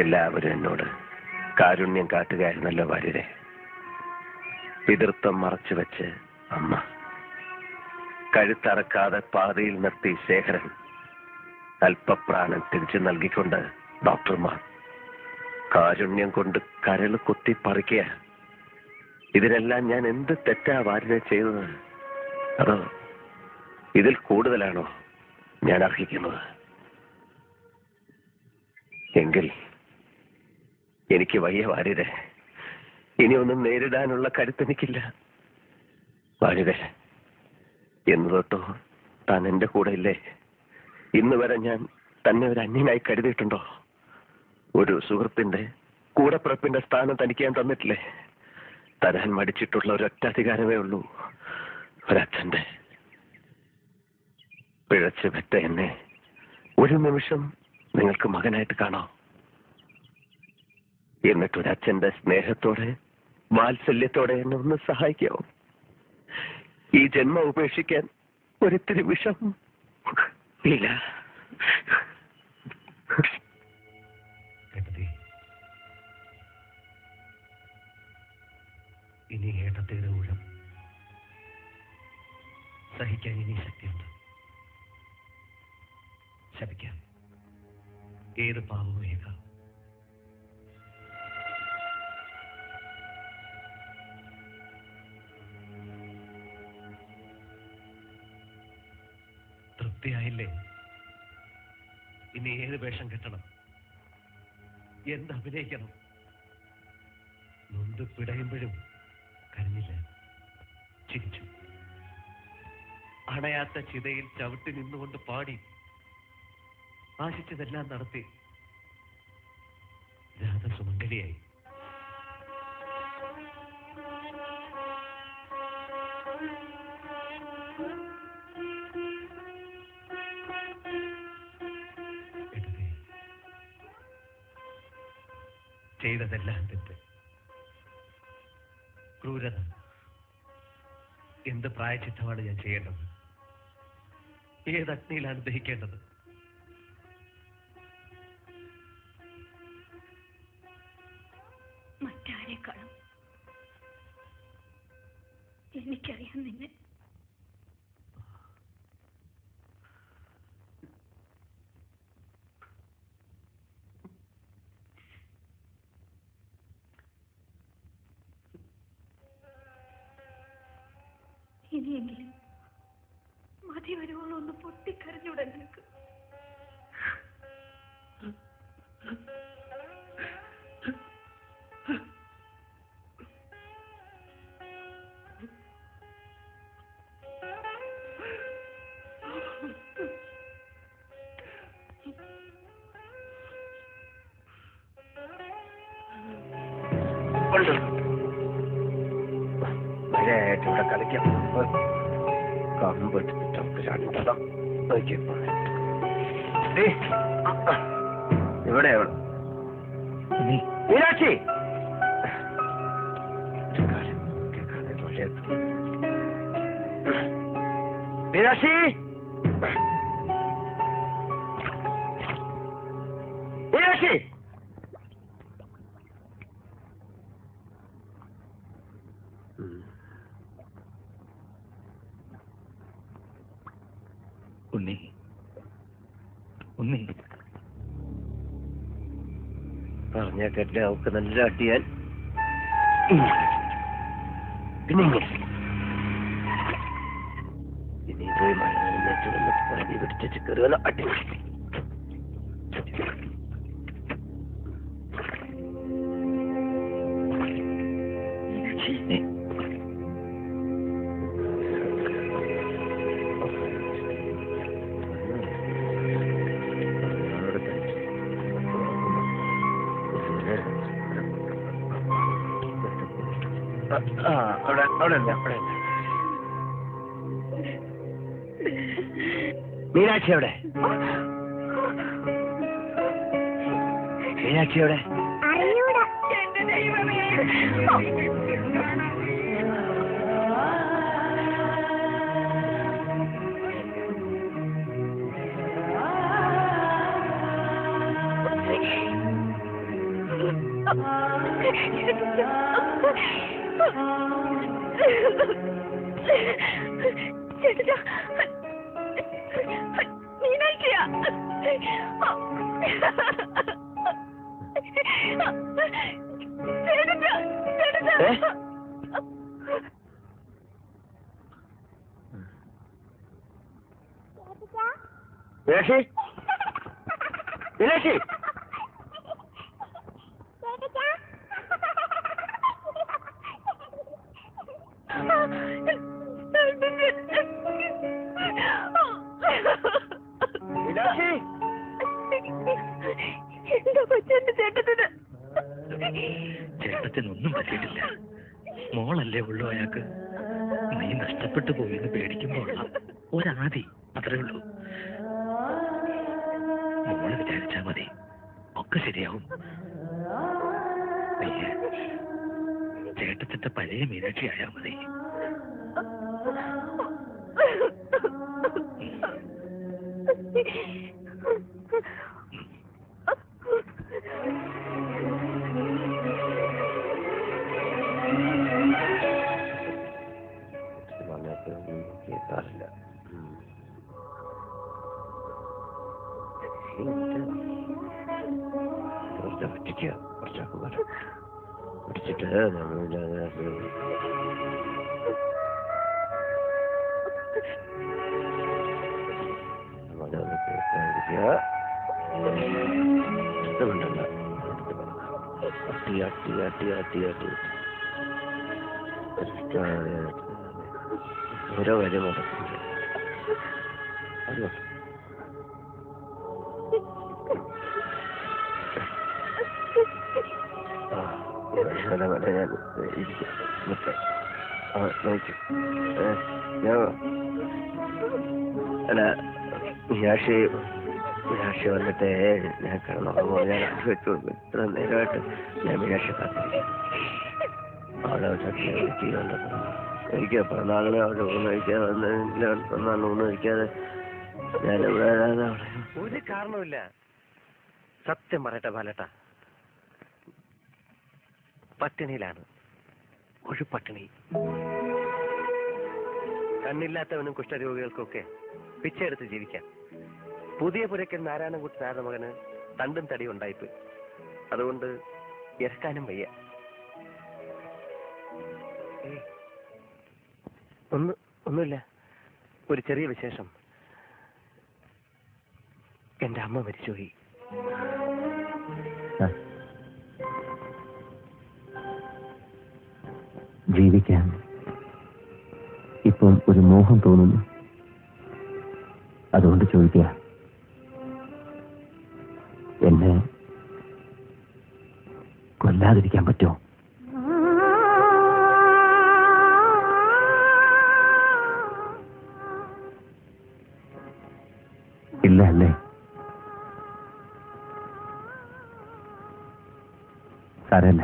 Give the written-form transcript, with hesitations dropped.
എല്ലാവരും എന്നോട് കാരുണ്യം കാട്ടുകയായിരുന്നല്ലോ വാര്യരെ. പിതൃത്വം മറച്ചു വെച്ച് അമ്മ, കഴുത്തറക്കാതെ പാതയിൽ നിർത്തി ശേഖരൻ, അല്പപ്രാണൻ തിരിച്ചു നൽകിക്കൊണ്ട് ഡോക്ടർമാർ, കാരുണ്യം കൊണ്ട് കരൾ കുത്തി പറിക്കുക. ഇതിനെല്ലാം ഞാൻ എന്ത് തെറ്റാ വാര്യരെ ചെയ്തത്? അതോ ഇതിൽ കൂടുതലാണോ ഞാൻ അർഹിക്കുന്നത്? എങ്കിൽ എനിക്ക് വയ്യ വാര്യരെ, ഇനിയൊന്നും നേരിടാനുള്ള കരുത്തെനിക്കില്ല. വാര്യരെ, എന്ന് തൊട്ടോ താൻ എന്റെ കൂടെ ഇല്ലേ? ഇന്ന് വരെ ഞാൻ തന്നെ ഒരു അന്യനായി കരുതിയിട്ടുണ്ടോ? ഒരു സുഹൃത്തിന്റെ കൂടപ്പിറപ്പിന്റെ സ്ഥാനം തനിക്ക് ഞാൻ തന്നിട്ടില്ലേ? തരാൻ മടിച്ചിട്ടുള്ള ഒരൊറ്റ അധികാരമേ ഉള്ളൂ, ഒരച്ഛന്റെ. പിഴച്ചു പെറ്റ എന്നെ ഒരു നിമിഷം നിങ്ങൾക്ക് മകനായിട്ട് കാണാം. എന്നിട്ടൊരച്ഛന്റെ സ്നേഹത്തോടെ വാത്സല്യത്തോടെ എന്നെ ഒന്ന് സഹായിക്കാവോ? ഈ ജന്മം ഉപേക്ഷിക്കാൻ ഒരിത്തിരി വിഷം ഇല്ല. ഇനി ഏട്ടത്തിയുടെ ഊഴം സഹിക്കാൻ ഇനി ശക്തിയുണ്ട്. ശപിക്കാം, ഏത് പാവവും ഏകാം. തൃപ്തിയായില്ലേ? ഇനി ഏത് വേഷം കെട്ടണം, എന്ത് അഭിനയിക്കണം? നൊന്ത് പിടയുമ്പോഴും കരഞ്ഞില്ല, ചിരിച്ചു. അണയാത്ത ചിതയിൽ ചവിട്ടി നിന്നുകൊണ്ട് പാടി, ആശിച്ചതെല്ലാം നടത്തി. രാധ സുമംഗലിയായി. ചെയ്തതെല്ലാം തെറ്റ്, ക്രൂരത. എന്ത് പ്രായച്ചിത്തമാണ് ഞാൻ ചെയ്യേണ്ടത്? ഏത് അഗ്നിയിലാണ് ദഹിക്കേണ്ടത്? മറ്റാരെക്കാളും എനിക്കറിയാം നിന്നെ. ഇനിയെങ്കിലും മതി വരുവോളം ഒന്ന് പൊട്ടിക്കരഞ്ഞൂടെ നിനക്ക്? ഇവിടെ കളിക്കാം. ഇവിടെ മീനാക്ഷി, മീനാക്ഷി, മീനാക്ഷി. ഉണ്ണി, ഉണ്ണി, പറഞ്ഞ കേട്ടില്ല. അവൾക്ക് നല്ല അടിയാൻ. പിന്നെ ഇനി പോയി മഴ പനി പിടിച്ചു കയറുക അടി. മീനാക്ഷി എവിടെ? മീനാക്ഷി എവിടെ? ചേട്ടാ മീനാക്ഷിയാ മീനാക്ഷി മീനാക്ഷി മീനാക്ഷി എന്താ പറ്റെന്റെ ചേട്ടത്തിന്? ചേട്ടത്തിനൊന്നും പറ്റിയിട്ടില്ല. മോളല്ലേ ഉള്ളൂ അയാൾക്ക്. നീ നഷ്ടപ്പെട്ടു പോയെന്ന് പേടിക്കുമ്പോൾ ഒരാദി അത്രേ ഉള്ളൂ. മോള് വിചാരിച്ചാ മതി, ഒക്കെ ശരിയാവും. നീ ചേട്ടത്തിന്റെ പഴയ മീനാക്ഷി ആയാ മതി. കേൾക്കാറില്ല. കുറച്ചൊക്കെ വരാം പിടിച്ചിട്ട് നമ്മളില്ലാതെ കേൾക്കാതിരിക്കുക. ഇഷ്ടമുണ്ടല്ല അട്ടി അട്ടി അട്ടി അട്ടി അട്ടി ഓരോ കാര്യം നടക്കുന്നുണ്ട്. അല്ലോ ഞാൻ ഇരിക്കും. നോക്കൂ അല്ല മീനാക്ഷി വന്നിട്ട് ഞാൻ കിടന്നുറങ്ങുമ്പോൾ ഞാൻ വെച്ചു ഇത്ര നേരമായിട്ട് ഞാൻ മീനാക്ഷി കാത്തിരിക്കും. അവിടെ ചെയ്യുന്നുണ്ടോ എനിക്ക് പിറന്നാളിന് അവിടെ ഊണ് കഴിക്കാതെ പിറന്നാളിന് ഊണ് കഴിക്കാതെ ഞാനിവിടെ ഒരു കാരണമില്ല. സത്യം പറയട്ടെ ബാലേട്ട, പട്ടിണിയിലാണ്. ഒരു പട്ടിണി. കണ്ണില്ലാത്തവനും കുഷ്ഠരോഗികൾക്കൊക്കെ പിച്ചെടുത്ത് ജീവിക്കാം. പുതിയ പുരക്കൻ നാരായണൻകുട്ടി നായരുടെ മകന് തണ്ടും തടി ഉണ്ടായിപ്പോയി. അതുകൊണ്ട് ഇറക്കാനും വയ്യ. ഒന്നുമില്ല, ഒരു ചെറിയ വിശേഷം. എന്റെ അമ്മ മരിച്ചുപോയി. ജീവിക്കാൻ ഇപ്പം ഒരു മോഹം തോന്നുന്നു. അതുകൊണ്ട് ചോദിക്കുക, എന്നെ കൊല്ലാതിരിക്കാൻ പറ്റുമോ? ഇല്ല അല്ലേ? സാരമില്ല.